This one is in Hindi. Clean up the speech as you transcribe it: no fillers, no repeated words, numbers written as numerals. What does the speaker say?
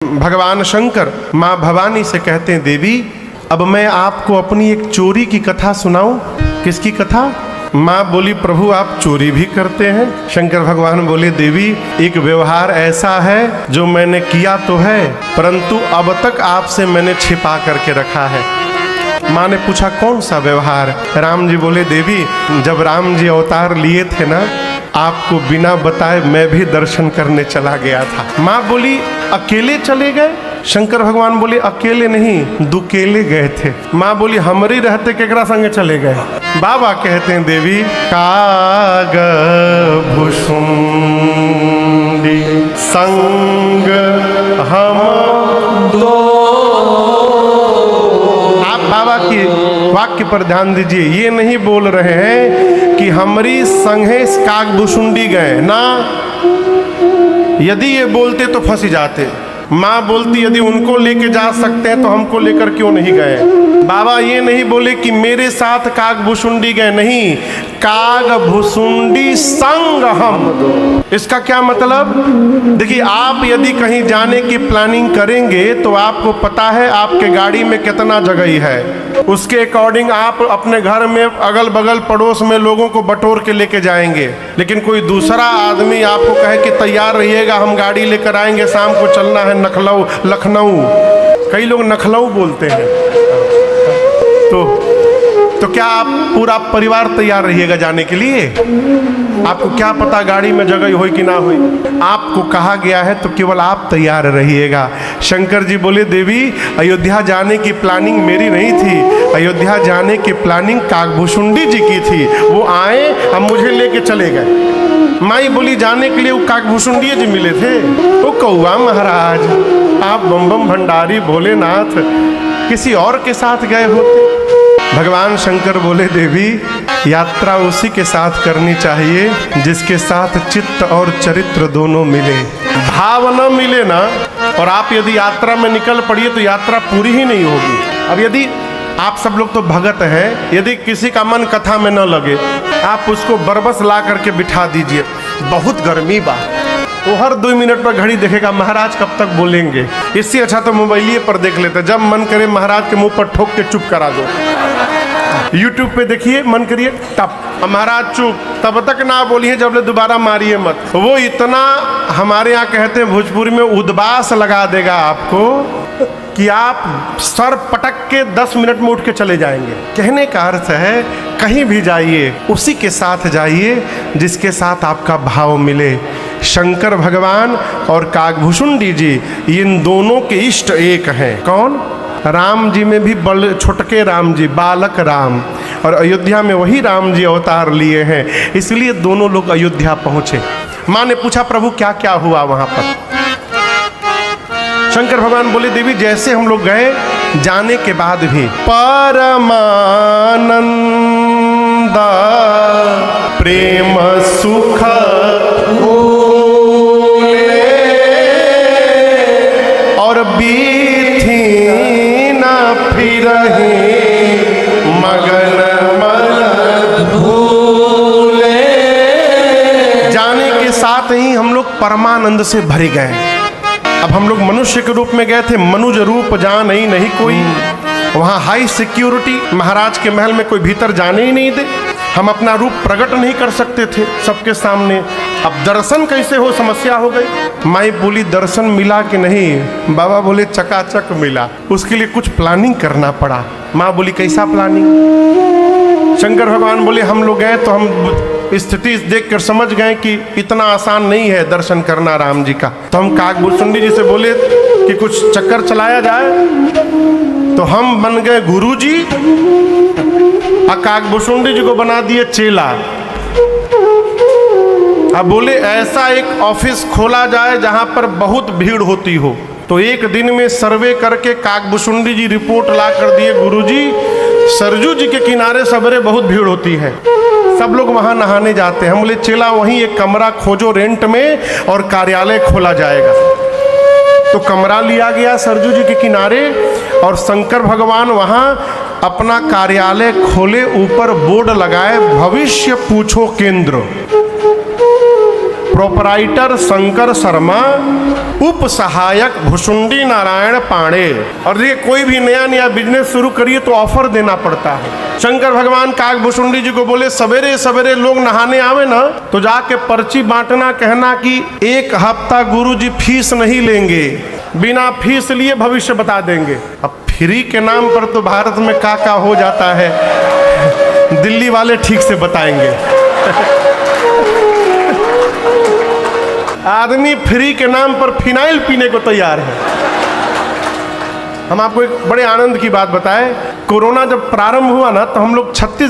भगवान शंकर माँ भवानी से कहते हैं, देवी अब मैं आपको अपनी एक चोरी की कथा सुनाऊं। किसकी कथा? माँ बोली, प्रभु आप चोरी भी करते हैं? शंकर भगवान बोले, देवी एक व्यवहार ऐसा है जो मैंने किया तो है, परंतु अब तक आपसे मैंने छिपा करके रखा है। माँ ने पूछा, कौन सा व्यवहार? राम जी बोले, देवी जब राम जी अवतार लिए थे ना, आपको बिना बताए मैं भी दर्शन करने चला गया था। माँ बोली, अकेले चले गए? शंकर भगवान बोले, अकेले नहीं, दुकेले गए थे। माँ बोली, हमरे रहते केकरा संगे चले गए? बाबा कहते हैं, देवी काग भुसुंडी संग हम दो। आप बाबा की वाक्य पर ध्यान दीजिए, ये नहीं बोल रहे हैं कि हमरी संगे कागभुसुंडी गए ना। यदि ये बोलते तो फंस जाते। माँ बोलती, यदि उनको लेके जा सकते हैं तो हमको लेकर क्यों नहीं गए? बाबा ये नहीं बोले कि मेरे साथ कागभुसुंडी गए, नहीं, कागभुसुंडी संग हम। इसका क्या मतलब? देखिए, आप यदि कहीं जाने की प्लानिंग करेंगे तो आपको पता है आपके गाड़ी में कितना जगह है, उसके अकॉर्डिंग आप अपने घर में अगल बगल पड़ोस में लोगों को बटोर के लेके जाएंगे। लेकिन कोई दूसरा आदमी आपको कहे कि तैयार रहिएगा, हम गाड़ी लेकर आएंगे, शाम को चलना है लखनऊ। कई लोग लखनऊ बोलते हैं। तो क्या आप पूरा परिवार तैयार रहिएगा जाने के लिए? आपको क्या पता गाड़ी में जगह हो कि ना हो? आपको कहा गया है तो केवल आप तैयार रहिएगा। शंकर जी बोले, देवी अयोध्या जाने की प्लानिंग मेरी नहीं थी, अयोध्या जाने की प्लानिंग कागभुसुंडी जी की थी। वो आए, अब मुझे लेके चले गए। माई बोली, जाने के लिए वो कागभुसुंडी जी मिले थे? वो कौआ महाराज, आप बम बम भंडारी भोलेनाथ किसी और के साथ गए होते। भगवान शंकर बोले, देवी यात्रा उसी के साथ करनी चाहिए जिसके साथ चित्त और चरित्र दोनों मिले। भाव न मिले ना, और आप यदि यात्रा में निकल पड़िए तो यात्रा पूरी ही नहीं होगी। अब यदि आप सब लोग तो भगत हैं, यदि किसी का मन कथा में न लगे, आप उसको बरबस ला करके बिठा दीजिए। बहुत गर्मी बा, वो हर 2 मिनट पर घड़ी देखेगा, महाराज कब तक बोलेंगे। इससे अच्छा तो मोबाइलिए पर देख लेते, जब मन करे महाराज के मुंह पर ठोक के चुप करा दो। यूट्यूब पे देखिए, मन करिए तब महाराज चुप, तब तक ना बोलिए जब ले दोबारा मारिए मत। वो इतना, हमारे यहाँ कहते हैं भोजपुरी में, उद्बास लगा देगा आपको कि आप सर पटक के 10 मिनट में उठ के चले जाएंगे। कहने का अर्थ है, कहीं भी जाइए उसी के साथ जाइए जिसके साथ आपका भाव मिले। शंकर भगवान और कागभुसुंडी जी, इन दोनों के इष्ट एक हैं। कौन? राम जी में भी बल छोटके राम जी, बालक राम, और अयोध्या में वही राम जी अवतार लिए हैं, इसलिए दोनों लोग अयोध्या पहुंचे। माँ ने पूछा, प्रभु क्या क्या हुआ वहां पर? शंकर भगवान बोले, देवी जैसे हम लोग गए, जाने के बाद भी परमानंद प्रेम सुख और बीथी न फिरहि मगन मन भूले। जाने के साथ ही हम लोग परमानंद से भरे गए। अब हम लोग मनुष्य के रूप में गए थे, मनुज रूप जान ही नहीं कोई। वहाँ हाई सिक्योरिटी, महाराज के महल में कोई भीतर जाने ही नहीं दे। हम अपना रूप प्रकट नहीं कर सकते थे सबके सामने। अब दर्शन कैसे हो, समस्या हो गई। माई बोली, दर्शन मिला कि नहीं? बाबा बोले, चकाचक मिला। उसके लिए कुछ प्लानिंग करना पड़ा। माँ बोली, कैसा प्लानिंग? शंकर भगवान बोले, हम लोग गए तो हम स्थिति देखकर समझ गए कि इतना आसान नहीं है दर्शन करना राम जी का। तो हम कागभुसुंडी जी से बोले कि कुछ चक्कर चलाया जाए। तो हम बन गए गुरु जी और कागभुसुंडी जी को बना दिए चेला। अब बोले, ऐसा एक ऑफिस खोला जाए जहां पर बहुत भीड़ होती हो। तो एक दिन में सर्वे करके कागभुसुंडी जी रिपोर्ट ला कर दिए, गुरु जी सरजू जी के किनारे सवेरे बहुत भीड़ होती है, सब लोग वहां नहाने जाते हैं। हम बोले, चेला वहीं एक कमरा खोजो रेंट में और कार्यालय खोला जाएगा। तो कमरा लिया गया सरजू जी के किनारे, और शंकर भगवान वहां अपना कार्यालय खोले। ऊपर बोर्ड लगाए, भविष्य पूछो केंद्र। प्रोपराइटर शंकर शर्मा, उप सहायक भुसुंडी नारायण पांडे। और देखिए, कोई भी नया बिजनेस शुरू करिए तो ऑफर देना पड़ता है। शंकर भगवान काग भुसुंडी जी को बोले, सवेरे सवेरे लोग नहाने आवे ना तो जाके पर्ची बांटना, कहना कि 1 हफ्ता गुरुजी फीस नहीं लेंगे, बिना फीस लिए भविष्य बता देंगे। अब फ्री के नाम पर तो भारत में का हो जाता है, दिल्ली वाले ठीक से बताएंगे। आदमी फ्री के नाम पर फिनाइल पीने को तैयार है। हम आपको एक बड़े आनंद की बात बताएं, कोरोना जब प्रारंभ हुआ ना तो हम लोग 36